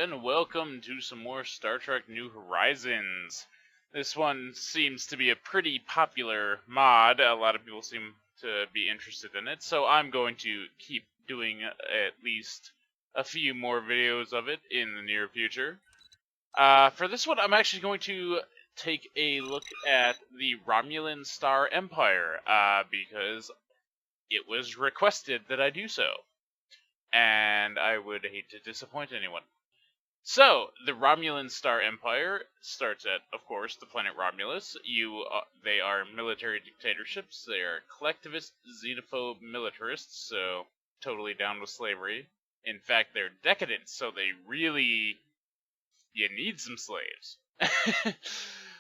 and welcome to some more Star Trek New Horizons. This one seems to be a pretty popular mod. A lot of people seem to be interested in it, so I'm going to keep doing at least a few more videos of it in the near future. For this one, I'm actually going to take a look at the Romulan Star Empire, because it was requested that I do so. And I would hate to disappoint anyone. So, the Romulan Star Empire starts at, of course, the planet Romulus. They are military dictatorships. They are collectivist, xenophobe militarists, so totally down with slavery. In fact, they're decadent, so you need some slaves.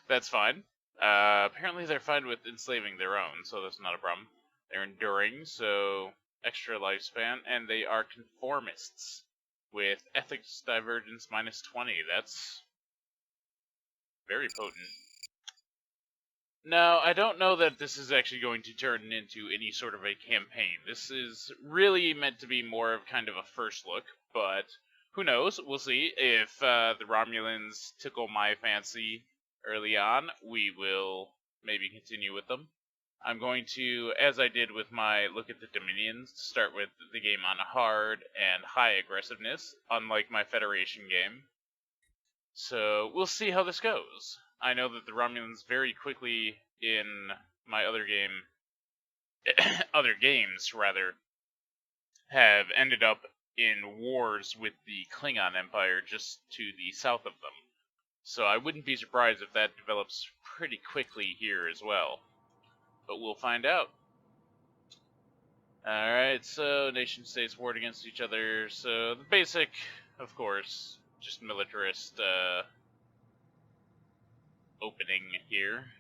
That's fine. Apparently they're fine with enslaving their own, so that's not a problem. They're enduring, so extra lifespan, and they are conformists with ethics divergence -20. That's very potent. Now, I don't know that this is actually going to turn into any sort of a campaign. This is really meant to be more of kind of a first look, but who knows? We'll see. If the Romulans tickle my fancy early on, we will maybe continue with them. I'm going to, as I did with my look at the Dominions, start with the game on hard and high aggressiveness, unlike my Federation game. So we'll see how this goes. I know that the Romulans very quickly in my other games rather, have ended up in wars with the Klingon Empire just to the south of them. So I wouldn't be surprised if that develops pretty quickly here as well. But we'll find out. Alright, so nation-states warred against each other. So the basic, of course, just militarist opening here.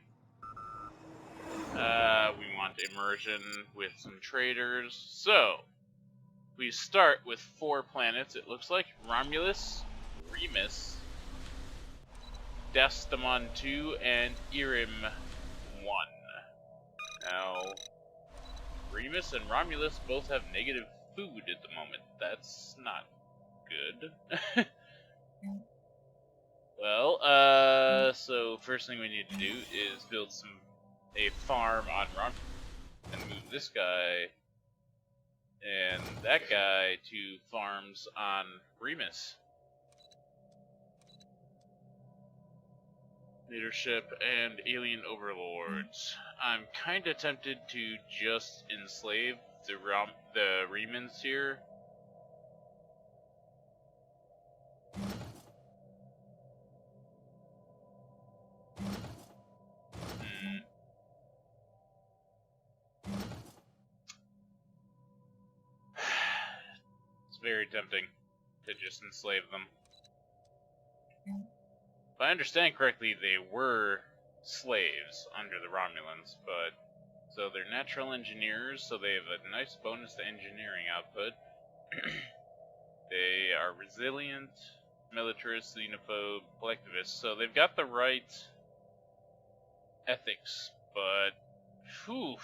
We want immersion with some traders. So, we start with 4 planets, it looks like. Romulus, Remus, Destamon 2, and Irim 1. Now, Remus and Romulus both have negative food at the moment. That's not good. Well, so first thing we need to do is build a farm on Romulus and move this guy and that guy to farms on Remus. Leadership and alien overlords. I'm kind of tempted to just enslave the Remans here. It's very tempting to just enslave them. If I understand correctly, they were slaves under the Romulans, but so they're natural engineers, so they have a nice bonus to engineering output. They are resilient, militarist, xenophobe, collectivist, so they've got the right ethics, but whew,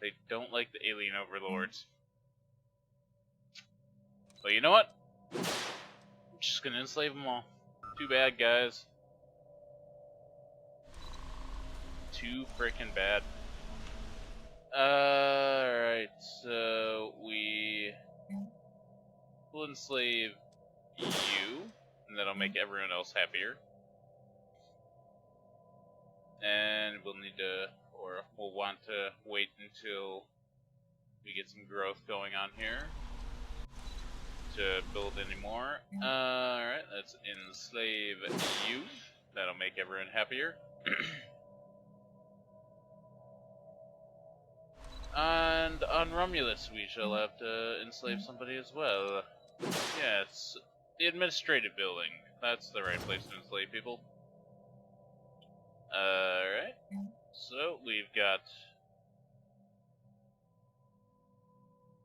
they don't like the alien overlords. But you know what? I'm just gonna enslave them all. Too bad, guys. Too frickin' bad. Alright, so we will enslave you, and that'll make everyone else happier. And we'll need to, or we'll want to wait until we get some growth going on here to build any more. Alright, let's enslave you. That'll make everyone happier. And on Romulus, we shall have to enslave somebody as well. Yes, the administrative building. That's the right place to enslave people. Alright, so we've got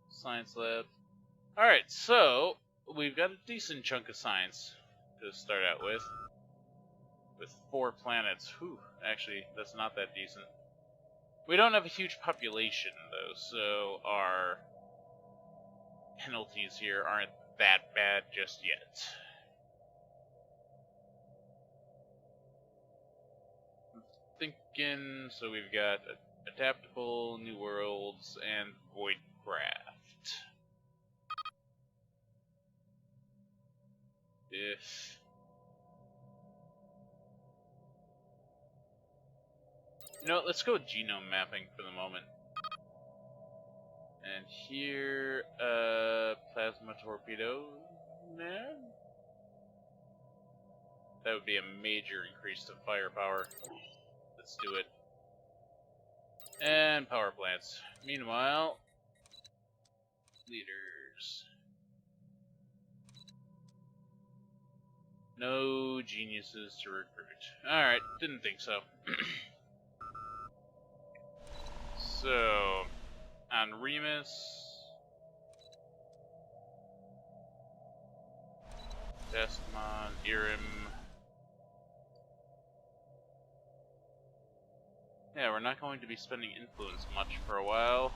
science lab. Alright, so we've got a decent chunk of science to start out with. With 4 planets. Whew, actually, that's not that decent. We don't have a huge population, though, so our penalties here aren't that bad just yet. Thinking, so we've got adaptable, new worlds, and voidcraft. If you know, let's go with genome mapping for the moment. And here, plasma torpedo, man. That would be a major increase to firepower. Let's do it. And power plants. Meanwhile, leaders. No geniuses to recruit. Alright, didn't think so. So, on Remus, Desmond, Irim. Yeah, we're not going to be spending influence much for a while.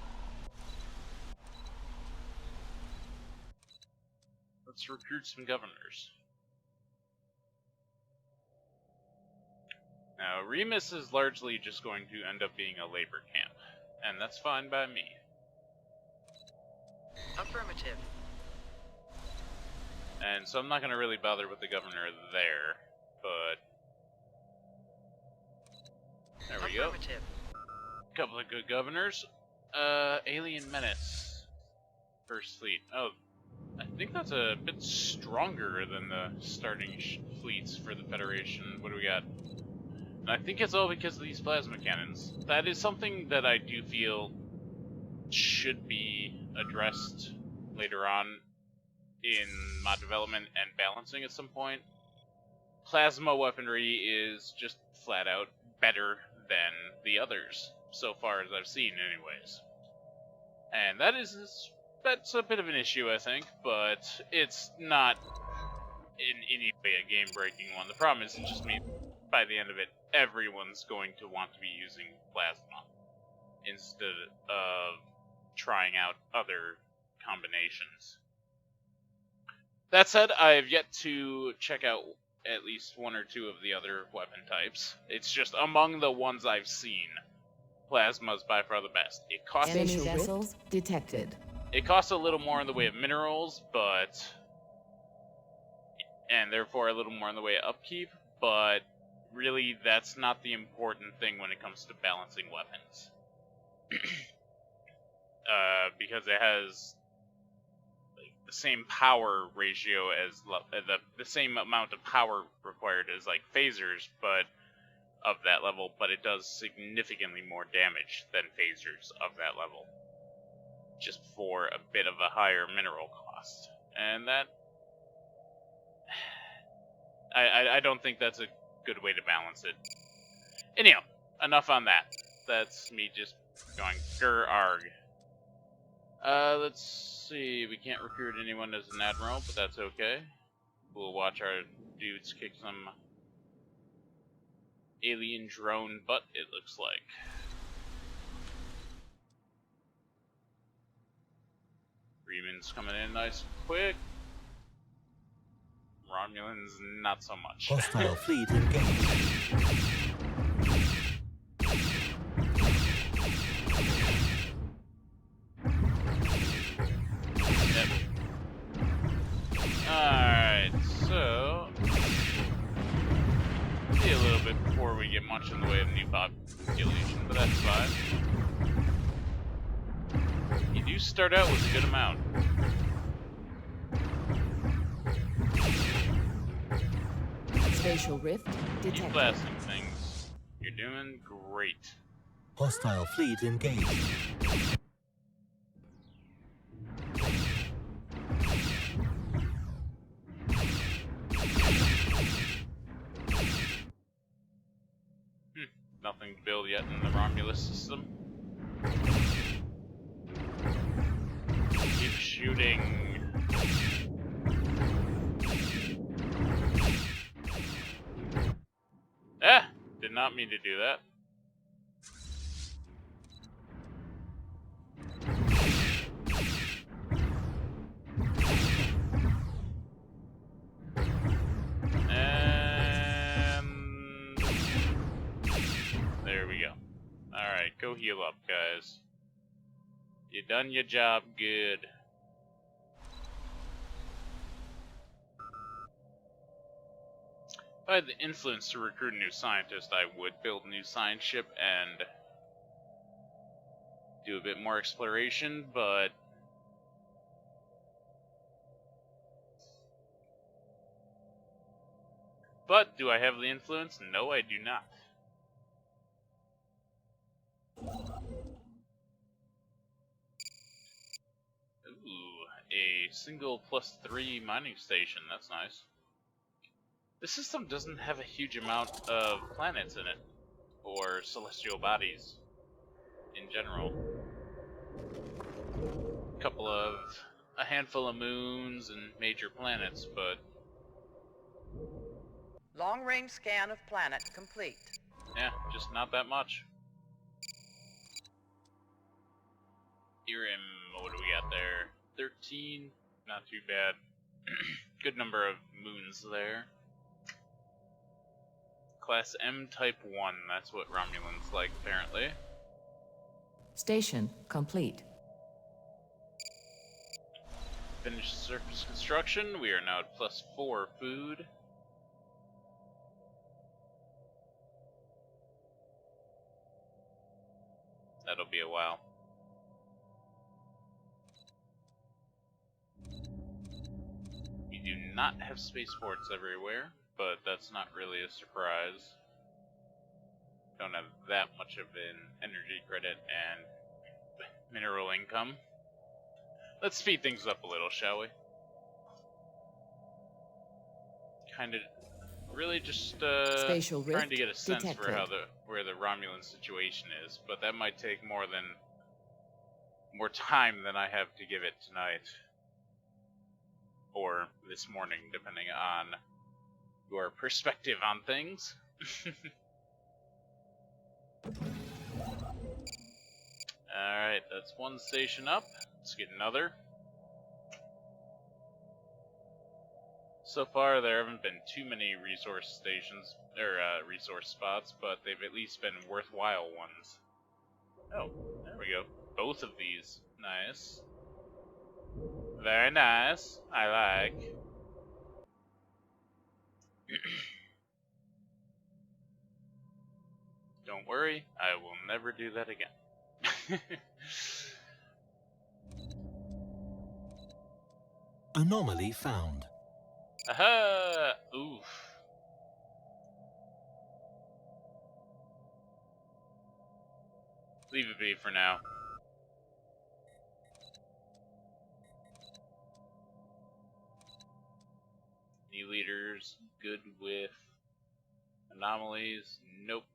Let's recruit some governors. Now, Remus is largely just going to end up being a labor camp, and that's fine by me. Affirmative. And so I'm not going to really bother with the governor there, but there we go. Couple of good governors. Alien Menace. First Fleet. Oh, I think that's a bit stronger than the starting fleets for the Federation. What do we got? And I think it's all because of these plasma cannons. That is something that I do feel should be addressed later on in mod development and balancing at some point. Plasma weaponry is just flat out better than the others, so far as I've seen anyways. And that's a bit of an issue, I think, but it's not in any way a game-breaking one. The problem is it just means by the end of it, everyone's going to want to be using plasma instead of trying out other combinations. That said, I've yet to check out at least one or two of the other weapon types. It's just among the ones I've seen, plasma's by far the best. It costs enemy vessels detected. It costs a little more in the way of minerals, and therefore a little more in the way of upkeep, but really that's not the important thing when it comes to balancing weapons. Because it has the same power ratio as the same amount of power required as like phasers, but of that level, but it does significantly more damage than phasers of that level, just for a bit of a higher mineral cost. And that I don't think that's a good way to balance it. Anyhow, enough on that. That's me just going grr arg. Let's see, we can't recruit anyone as an admiral, but that's okay. We'll watch our dudes kick some alien drone butt, it looks like. Freeman's coming in nice and quick. Romulans, not so much. Hostile fleet engaged. Alright, so see a little bit before we get much in the way of new population, but that's fine. You do start out with a good amount. Spatial rift detected. Keep blasting things. You're doing great. Hostile fleet engaged. Nothing to build yet in the Romulus system. Keep shooting. Ah! Did not mean to do that. heal up, guys. You done your job good. If I had the influence to recruit a new scientist, I would build a new science ship and do a bit more exploration, but do I have the influence? No, I do not. Ooh, a single +3 mining station. That's nice. This system doesn't have a huge amount of planets in it, or celestial bodies in general. A handful of moons and major planets, but Long-range scan of planet complete. yeah, just not that much. What do we got there? 13, not too bad. Good number of moons there. Class M Type 1, that's what Romulans like, apparently. Station complete. Finished surface construction, we are now at +4 food. That'll be a while. We do not have spaceports everywhere, but that's not really a surprise. Don't have that much of an energy credit and mineral income. Let's speed things up a little, shall we? Kinda, really just Spatial rift trying to get a sense detected. for how where the Romulan situation is, but that might take more time than I have to give it tonight. Or this morning, depending on your perspective on things. Alright, that's one station up. Let's get another. So far, there haven't been too many resource stations, or resource spots, but they've at least been worthwhile ones. Oh, there we go. Both of these. Nice. Very nice. I like. Don't worry, I will never do that again. Anomaly found. Aha! Oof. Leave it be for now. New leaders, good with anomalies. Nope.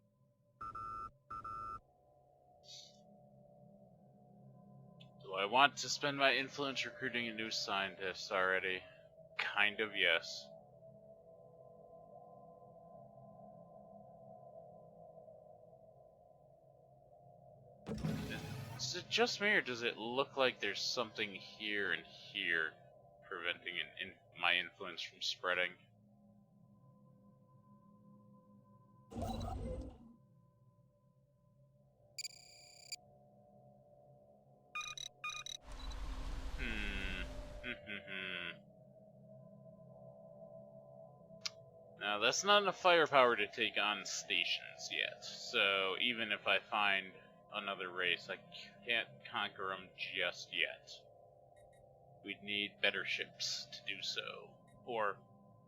Do I want to spend my influence recruiting a new scientist already? Kind of, yes. Is it just me, or does it look like there's something here and here preventing my influence from spreading? Now, that's not enough firepower to take on stations yet, so even if I find another race, I can't conquer them just yet. We'd need better ships to do so. Or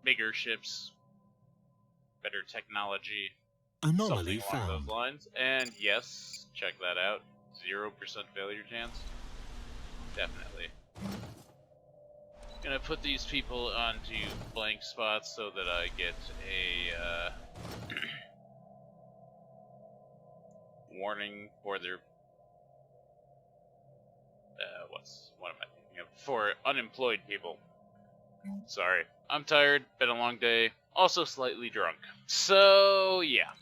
bigger ships, better technology, Anomaly something along found. those lines. And yes, check that out. 0% failure chance. Definitely. Gonna put these people onto blank spots so that I get a warning for their what am I thinking of? For unemployed people. Sorry, I'm tired. Been a long day. Also slightly drunk. So yeah.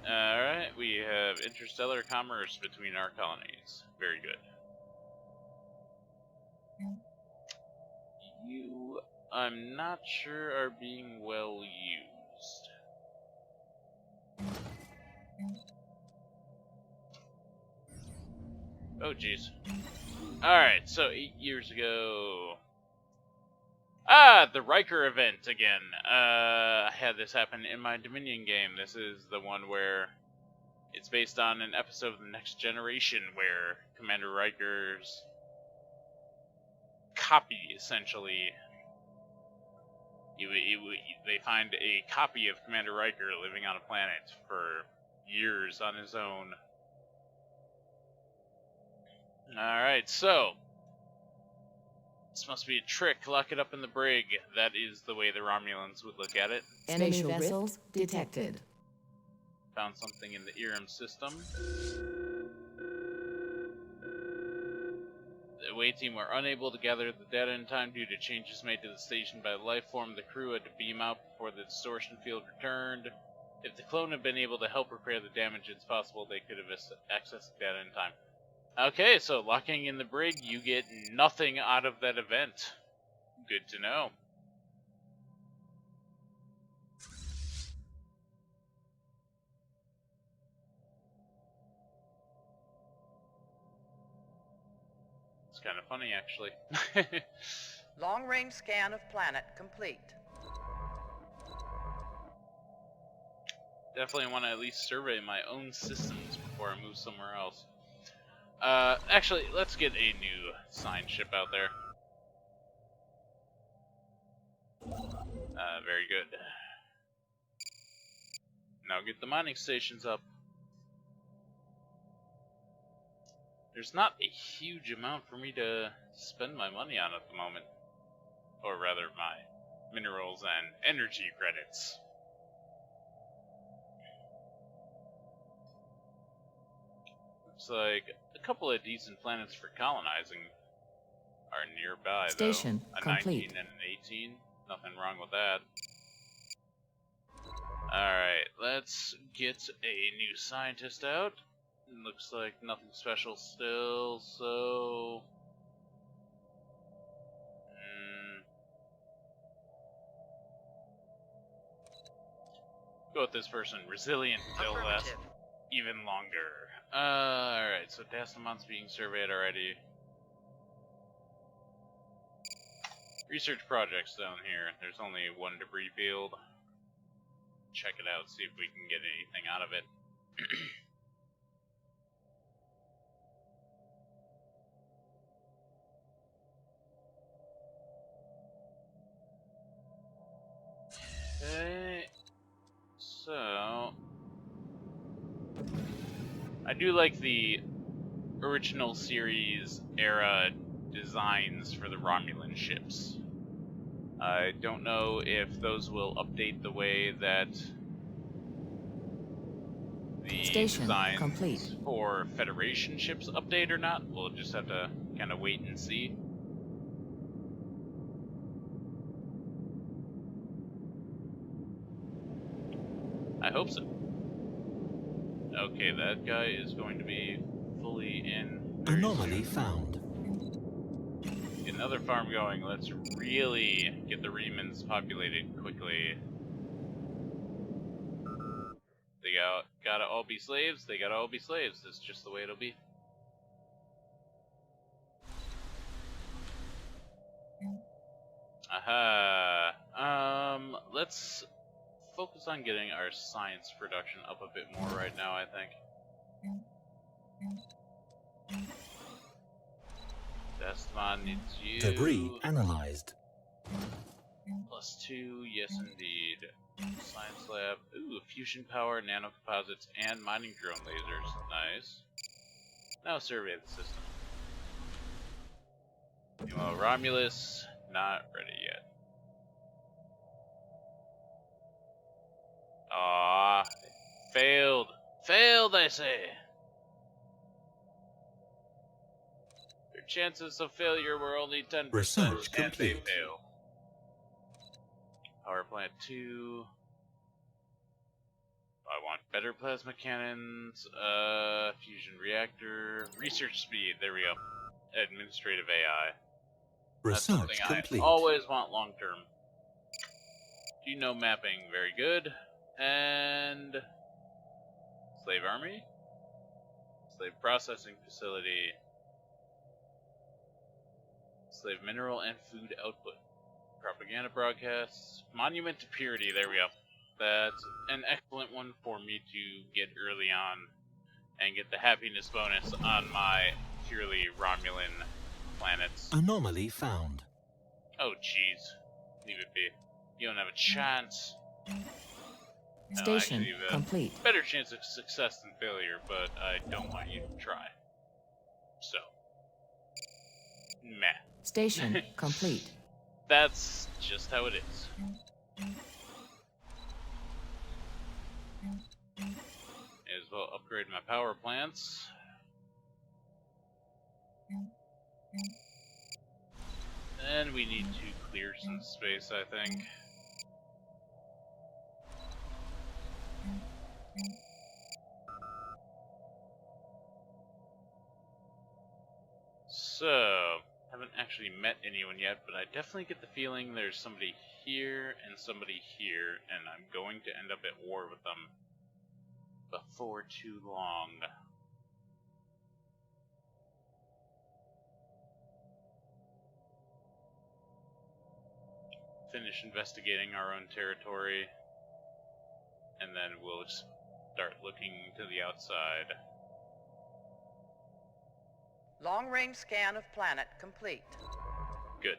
All right, we have interstellar commerce between our colonies. Very good. You, I'm not sure, are being well used. Oh, jeez. Alright, so 8 years ago... Ah, the Riker event again. I had this happen in my Dominion game. This is the one where it's based on an episode of The Next Generation where Commander Riker's copy, essentially, they find a copy of Commander Riker living on a planet for years on his own. Alright, so this must be a trick. Lock it up in the brig. That is the way the Romulans would look at it. Enemy vessels detected. Found something in the Irem system. The away team were unable to gather the data in time due to changes made to the station by the life form. The crew had to beam out before the distortion field returned. If the clone had been able to help repair the damage, it's possible they could have accessed the data in time. Okay, so locking in the brig, you get nothing out of that event. Good to know. It's kind of funny, actually. Long-range scan of planet complete. Definitely want to at least survey my own systems before I move somewhere else. Actually, let's get a new science ship out there. Very good. Now get the mining stations up. There's not a huge amount for me to spend my money on at the moment. Or rather, my minerals and energy credits. Looks like a couple of decent planets for colonizing are nearby, Station though. A complete. 19 and an 18. Nothing wrong with that. Alright, let's get a new scientist out. Looks like nothing special still, so... Go with this person. Resilient until last even longer. Alright, so Dastamon's being surveyed already. Research projects down here. There's only one debris field. Check it out, see if we can get anything out of it. Okay, so I do like the original series era designs for the Romulan ships. I don't know if those will update the way that the Station designs complete. for Federation ships update or not. We'll just have to kind of wait and see. I hope so. Okay, that guy is going to be fully in. Anomaly found. Get another farm going. Let's really get the Remans populated quickly. They gotta all be slaves. They gotta all be slaves. That's just the way it'll be. Aha. Let's focus on getting our science production up a bit more right now, I think. Destamon needs you. Debris analyzed. +2, yes indeed. Science lab. Ooh, fusion power, nanocomposites, and mining drone lasers. Nice. Now survey the system. Meanwhile, Romulus, not ready yet. Ah, failed. Failed, I say. Their chances of failure were only 10%, Research and they complete. fail. Power plant 2. I want better plasma cannons. Fusion reactor. Research speed. There we go. Administrative AI. That's something Research I complete. always want long term. Do you know mapping? Very good. And Slave army. Slave processing facility. Slave mineral and food output. Propaganda broadcasts. Monument to purity. There we go. That's an excellent one for me to get early on and get the happiness bonus on my purely Romulan planets. Anomaly found. Oh, jeez. Leave it be. You don't have a chance. Station actually, you have a complete. better chance of success than failure, but I don't want you to try. So. Meh. Station complete. That's just how it is. May as well upgrade my power plants. And we need to clear some space, I think. So, haven't actually met anyone yet, but I definitely get the feeling there's somebody here and somebody here, and I'm going to end up at war with them before too long. Finish investigating our own territory, and then we'll start looking to the outside. Long-range scan of planet complete. Good.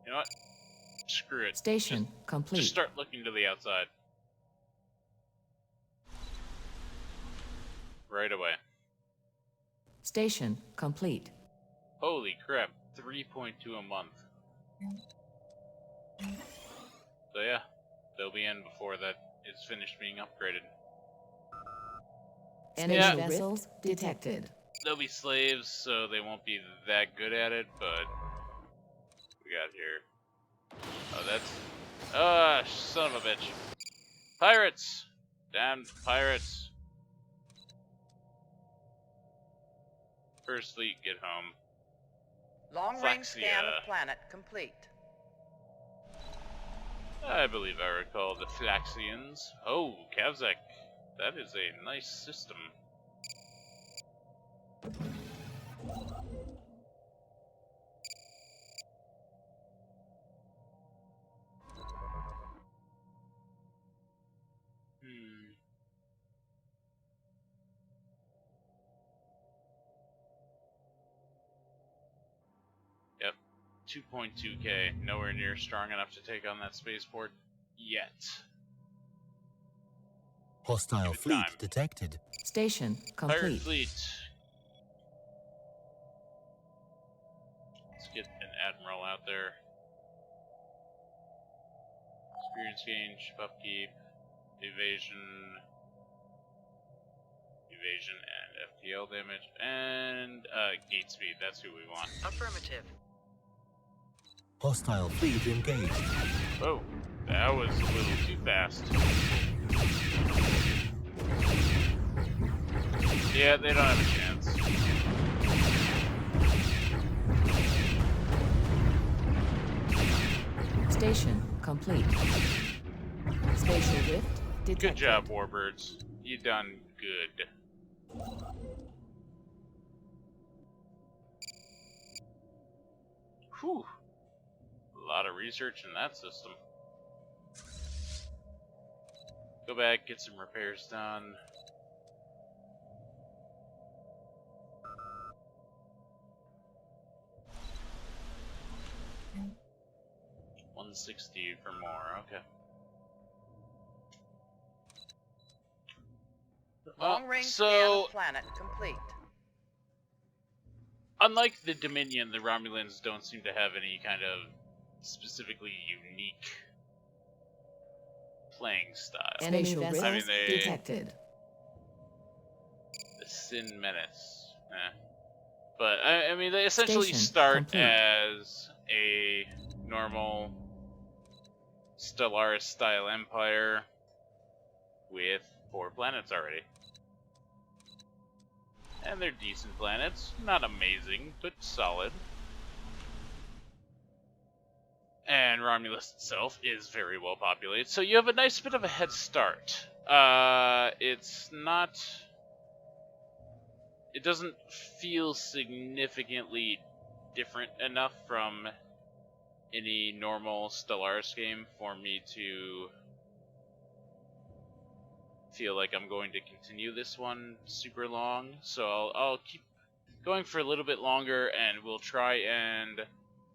You know what? Screw it. Station complete. Just start looking to the outside. Right away. Station complete. Holy crap, 3.2 a month. So yeah, they'll be in before that is finished being upgraded. Enemy vessels detected. They'll be slaves, so they won't be that good at it, but we got here. Oh, that's... Ah, son of a bitch. Pirates! Damned pirates. First fleet, get home. Long-range scan Flaxia. of planet complete. I believe I recall the Flaxians. Oh, Kavzak. That is a nice system. Yep, 2.2k. Nowhere near strong enough to take on that spaceport yet. Hostile fleet time. detected. Station Pirate complete. fleet. Let's get an admiral out there. Experience gain, ship upkeep, evasion, and FTL damage, and gate speed. That's who we want. Affirmative. Hostile fleet engaged. Whoa, that was a little too fast. Yeah, they don't have a chance. Station complete. Spatial rift detected. Good job, Warbirds. You done good. Whew. A lot of research in that system. Go back, get some repairs done. $160 for more, okay. Long-range scan so, of planet complete. unlike the Dominion, the Romulans don't seem to have any kind of specifically unique playing style. Enemy vessels I mean, they- detected. The Sin Menace. But, I mean, they essentially Station start complete. as a normal Stellaris-style empire with 4 planets already. And they're decent planets. Not amazing, but solid. And Romulus itself is very well populated, so you have a nice bit of a head start. It's not. It doesn't feel significantly different enough from any normal Stellaris game for me to feel like I'm going to continue this one super long. So I'll keep going for a little bit longer, and we'll try and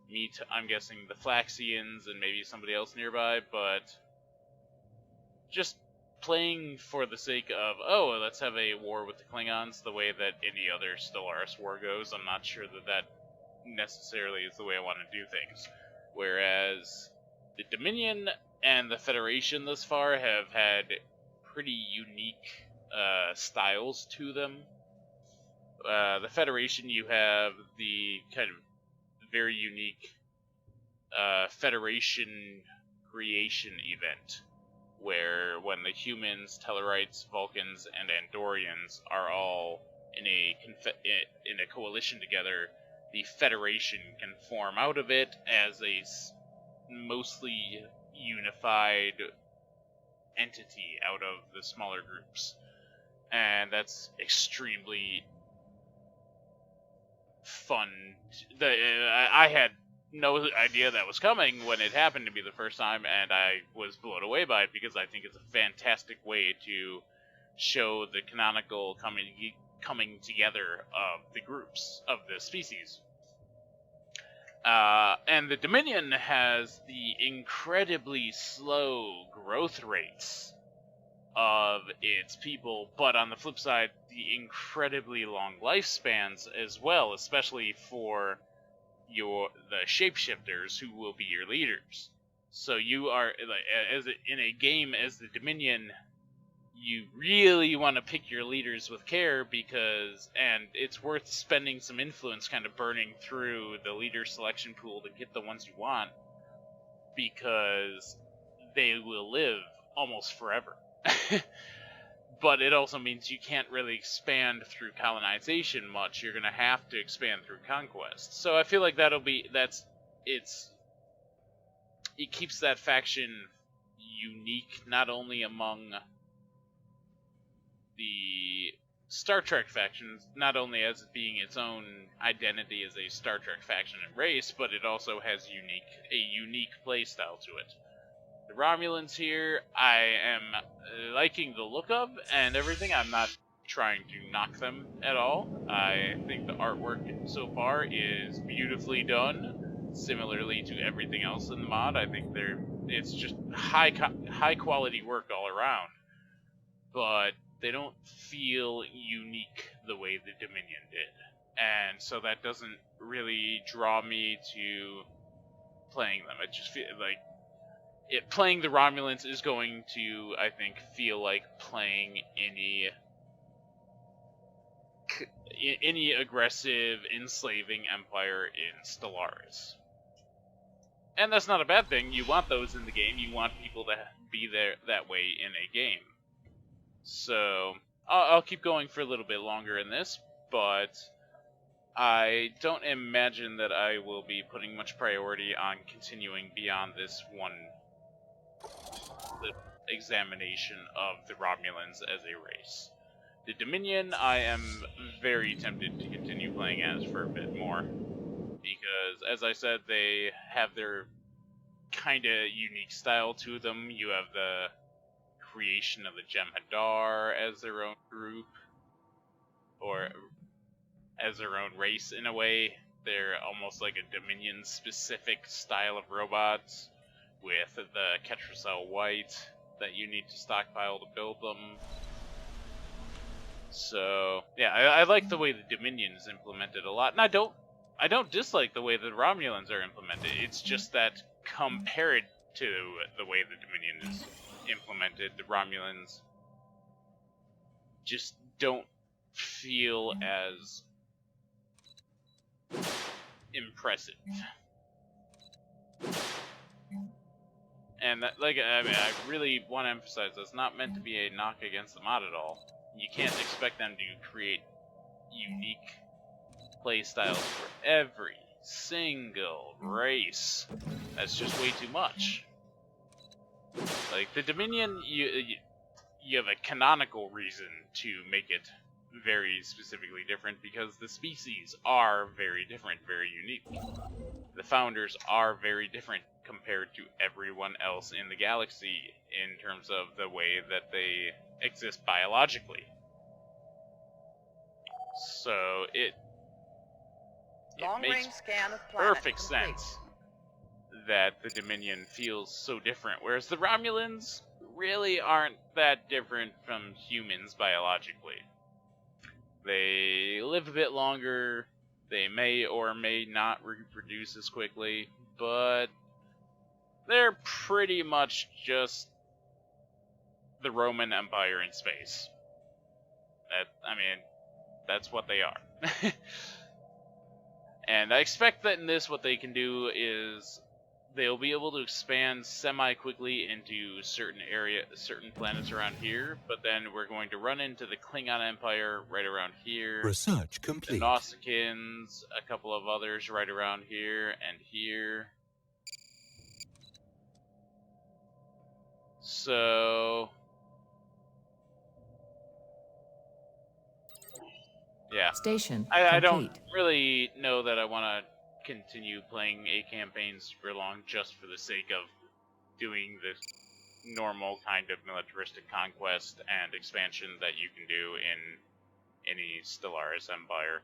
meet, I'm guessing, the Flaxians and maybe somebody else nearby, but just playing for the sake of, oh, let's have a war with the Klingons the way that any other Stellaris war goes. I'm not sure that that necessarily is the way I want to do things. Whereas the Dominion and the Federation thus far have had pretty unique styles to them. The Federation, you have the kind of very unique Federation creation event, where when the humans, Tellarites, Vulcans, and Andorians are all in a coalition together, the Federation can form out of it as a mostly unified entity out of the smaller groups. And that's extremely fun. I had no idea that was coming when it happened to me the first time, and I was blown away by it because I think it's a fantastic way to show the canonical coming together of the groups of the species. And the Dominion has the incredibly slow growth rates of its people, but on the flip side, the incredibly long lifespans as well, especially for the shapeshifters who will be your leaders. So you are, in a game as the Dominion, you really want to pick your leaders with care and it's worth spending some influence kind of burning through the leader selection pool to get the ones you want, because they will live almost forever. But it also means you can't really expand through colonization much. You're going to have to expand through conquest. So I feel like it keeps that faction unique, not only among the Star Trek factions, not only as it being its own identity as a Star Trek faction and race, but it also has a unique playstyle to it. The Romulans here, I am liking the look of and everything. I'm not trying to knock them at all. I think the artwork so far is beautifully done, similarly to everything else in the mod. I think it's just high quality work all around, but they don't feel unique the way the Dominion did, and so that doesn't really draw me to playing them. It just feels like playing the Romulans is going to, I think, feel like playing any aggressive, enslaving empire in Stellaris. And that's not a bad thing. You want those in the game. You want people to be there that way in a game. So I'll keep going for a little bit longer in this, but I don't imagine that I will be putting much priority on continuing beyond this one examination of the Romulans as a race. The Dominion, I am very tempted to continue playing as for a bit more, because, as I said, they have their kind of unique style to them. You have the creation of the Jem'Hadar as their own group, or as their own race in a way. They're almost like a Dominion-specific style of robots, with the Ketracel White that you need to stockpile to build them. So yeah, I like the way the Dominion is implemented a lot, and I don't dislike the way the Romulans are implemented. It's just that compared to the way the Dominion is implemented, the Romulans just don't feel as impressive. And that, I really want to emphasize that's not meant to be a knock against the mod at all. You can't expect them to create unique playstyles for every single race. That's just way too much. Like the Dominion, you have a canonical reason to make it very specifically different, because the species are very different, very unique. The founders are very different compared to everyone else in the galaxy in terms of the way that they exist biologically. So it makes scan of planet perfect complete. sense that the Dominion feels so different, whereas the Romulans really aren't that different from humans biologically. They live a bit longer, they may or may not reproduce as quickly, but they're pretty much just the Roman Empire in space. That's what they are. And I expect that in this, what they can do is they'll be able to expand semi-quickly into certain planets around here, but then we're going to run into the Klingon Empire right around here. Research complete. The Nausicaans, a couple of others right around here and here. So yeah. Station I complete. don't really know that I want to continue playing a campaign super long just for the sake of doing this normal kind of militaristic conquest and expansion that you can do in any Stellaris Empire.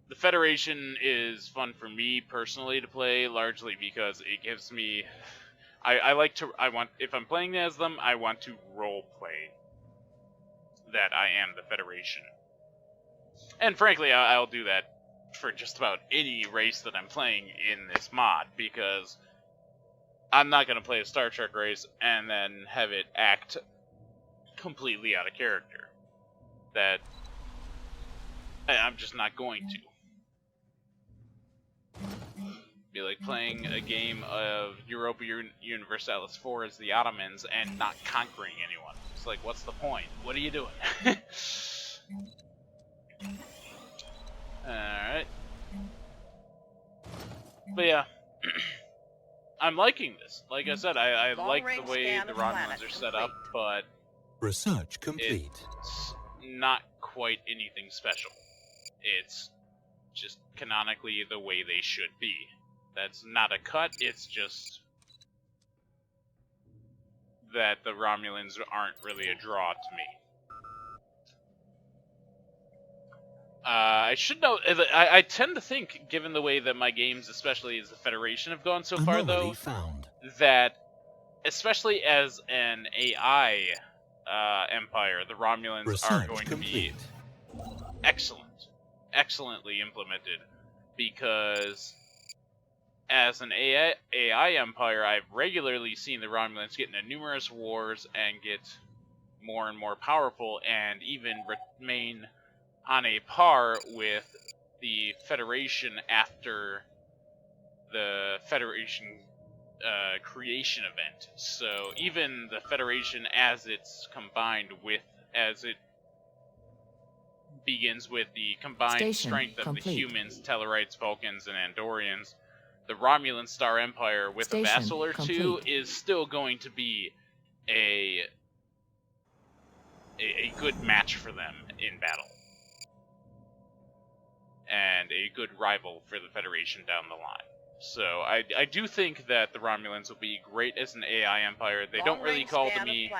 The Federation is fun for me personally to play, largely because it gives me... if I'm playing as them, I want to role play that I am the Federation. And frankly, I'll do that for just about any race that I'm playing in this mod, because I'm not going to play a Star Trek race and then have it act completely out of character. That I'm just not going to. Be like playing a game of Europa Universalis 4 as the Ottomans and not conquering anyone. It's like, what's the point? What are you doing? Alright. But yeah. I'm liking this. Like I said, I like the way the Romulans are set up, but research complete. It's not quite anything special. It's just canonically the way they should be. That's not a cut, it's just that the Romulans aren't really a draw to me. I should note, I tend to think, given the way that my games, especially as the Federation, have gone so far, though, that, especially as an AI empire, the Romulans are going to be excellently implemented, because as an AI empire, I've regularly seen the Romulans get into numerous wars and get more and more powerful, and even remain on a par with the Federation after the Federation creation event. So even the Federation, as it's combined with, as it begins with the combined strength of the humans, Tellarites, Vulcans, and Andorians, the Romulan Star Empire with a vassal or two is still going to be a good match for them in battle. And a good rival for the Federation down the line. So I do think that the Romulans will be great as an AI empire. They don't really call to me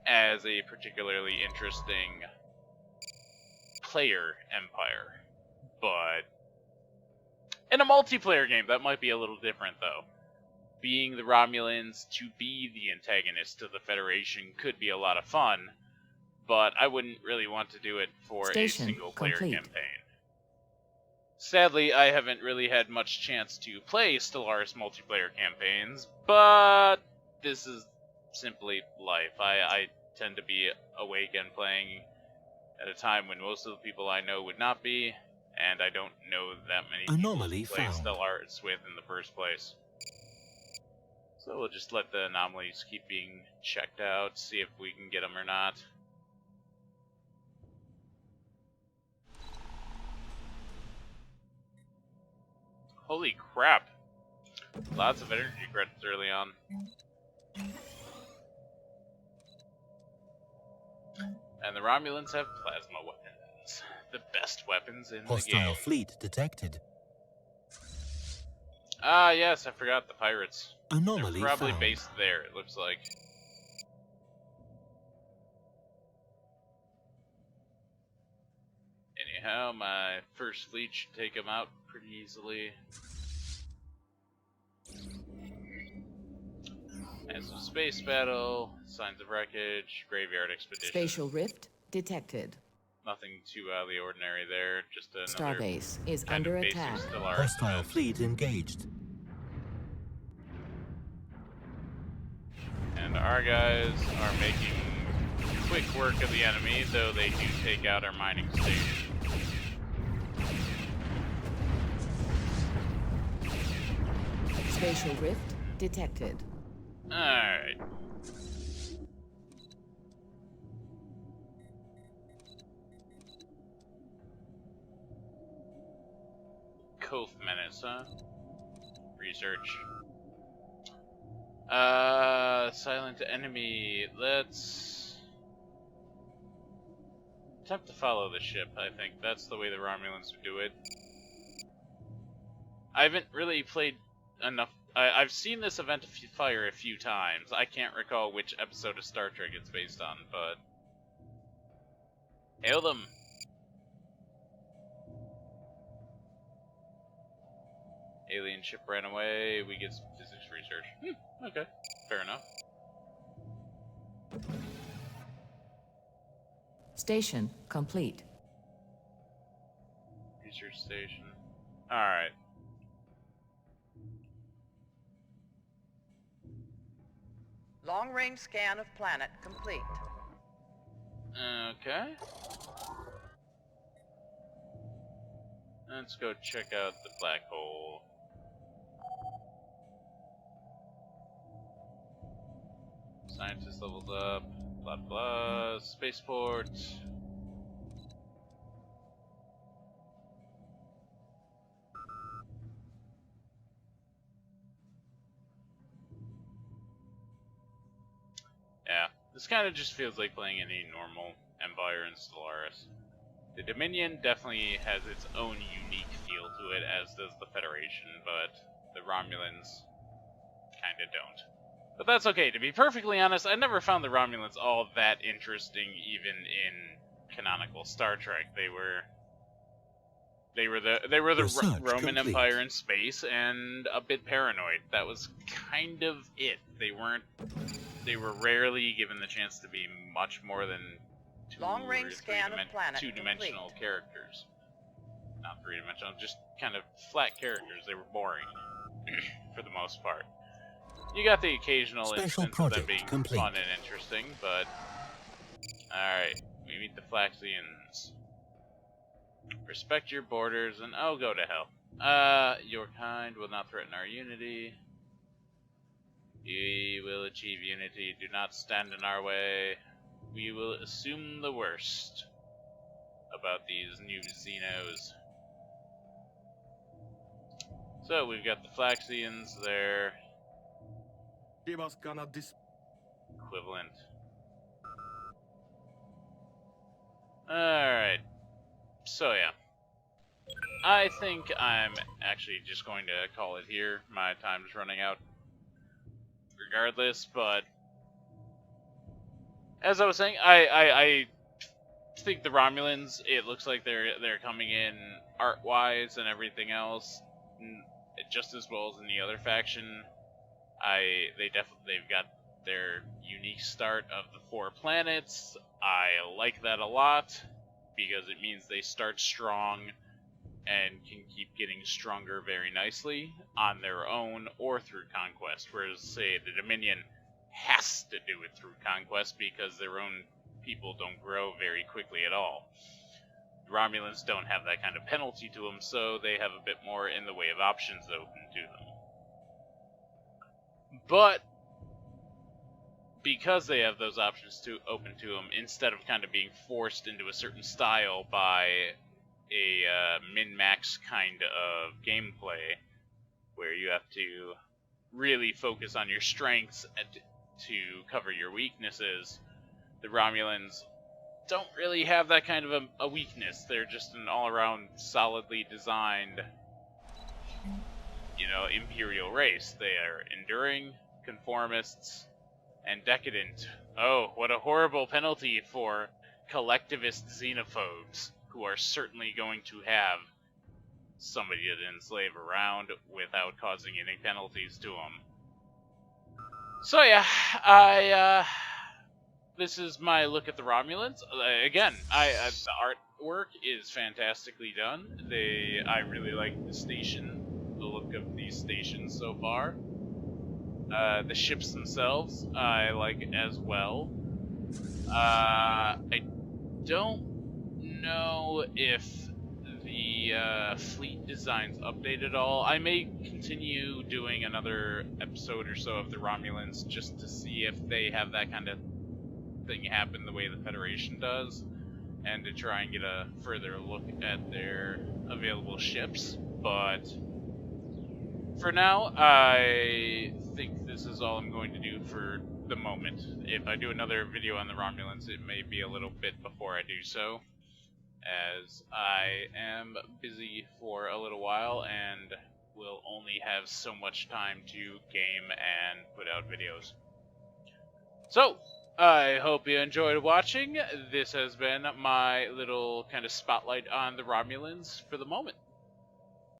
as a particularly interesting player empire. But in a multiplayer game, that might be a little different, though. Being the Romulans to be the antagonist to the Federation could be a lot of fun, but I wouldn't really want to do it for a single-player campaign. Sadly, I haven't really had much chance to play Stellaris multiplayer campaigns, but this is simply life. I tend to be awake and playing at a time when most of the people I know would not be, and I don't know that many people to play Stellaris with in the first place. So we'll just let the anomalies keep being checked out, see if we can get them or not. Holy crap. Lots of energy credits early on. And the Romulans have plasma weapons. The best weapons in the Hostile game. fleet detected. Ah, yes, I forgot the pirates. Anomaly They're probably found. based there, it looks like. Anyhow, my first fleet should take them out pretty easily. And some space battle, signs of wreckage, graveyard expedition. Spatial rift detected. Nothing too out of the ordinary there, just another Starbase is kind under of basic attack. Stellaris Hostile event. fleet engaged. And our guys are making quick work of the enemy, though they do take out our mining station. Spatial rift detected. Alright. Cove Menace, huh? Research. Silent enemy. Let's attempt to follow the ship, I think. That's the way the Romulans would do it. I haven't really played enough. I've seen this event fire a few times. I can't recall which episode of Star Trek it's based on, but hail them. Alien ship ran away. We get some physics research. Okay, fair enough. Station complete. Research station. Alright. Long-range scan of planet complete. Okay. Let's go check out the black hole. Scientist levels up. Blah blah. Spaceport. Yeah, this kind of just feels like playing any normal Empire in Stellaris. The Dominion definitely has its own unique feel to it, as does the Federation, but the Romulans kinda don't. But that's okay. To be perfectly honest, I never found the Romulans all that interesting, even in canonical Star Trek. They were the Research Roman complete. Empire in space, and a bit paranoid. That was kind of it. They were rarely given the chance to be much more than Long-range scan of planet two-dimensional complete. characters. Not three-dimensional, just kind of flat characters. They were boring for the most part. You got the occasional Special instance of them project being complete. fun and interesting, but alright, we meet the Flaxians. Respect your borders and oh, go to hell. Your kind will not threaten our unity. We will achieve unity. Do not stand in our way. We will assume the worst about these new Xenos. So we've got the Flaxians there. Equivalent. Alright. So yeah. I think I'm actually just going to call it here. My time's running out regardless, but as I was saying, I think the Romulans, it looks like they're coming in art-wise and everything else just as well as in the other faction. They've got their unique start of the 4 planets. I like that a lot because it means they start strong and can keep getting stronger very nicely on their own or through conquest, whereas, say, the Dominion has to do it through conquest because their own people don't grow very quickly at all. The Romulans don't have that kind of penalty to them, so they have a bit more in the way of options open to them. But because they have those options open to them, instead of kind of being forced into a certain style by a min-max kind of gameplay, where you have to really focus on your strengths and to cover your weaknesses. The Romulans don't really have that kind of a weakness. They're just an all-around solidly designed, Imperial race. They are enduring, conformists, and decadent. Oh, what a horrible penalty for collectivist xenophobes, who are certainly going to have somebody to enslave around without causing any penalties to them. So yeah, this is my look at the Romulans. Again, the artwork is fantastically done. I really like the station, the look of these stations so far. The ships themselves, I like as well. I don't know if the fleet design's updated at all. I may continue doing another episode or so of the Romulans just to see if they have that kind of thing happen the way the Federation does, and to try and get a further look at their available ships. But for now, I think this is all I'm going to do for the moment. If I do another video on the Romulans, it may be a little bit before I do so, as I am busy for a little while and will only have so much time to game and put out videos. So, I hope you enjoyed watching. This has been my little kind of spotlight on the Romulans for the moment.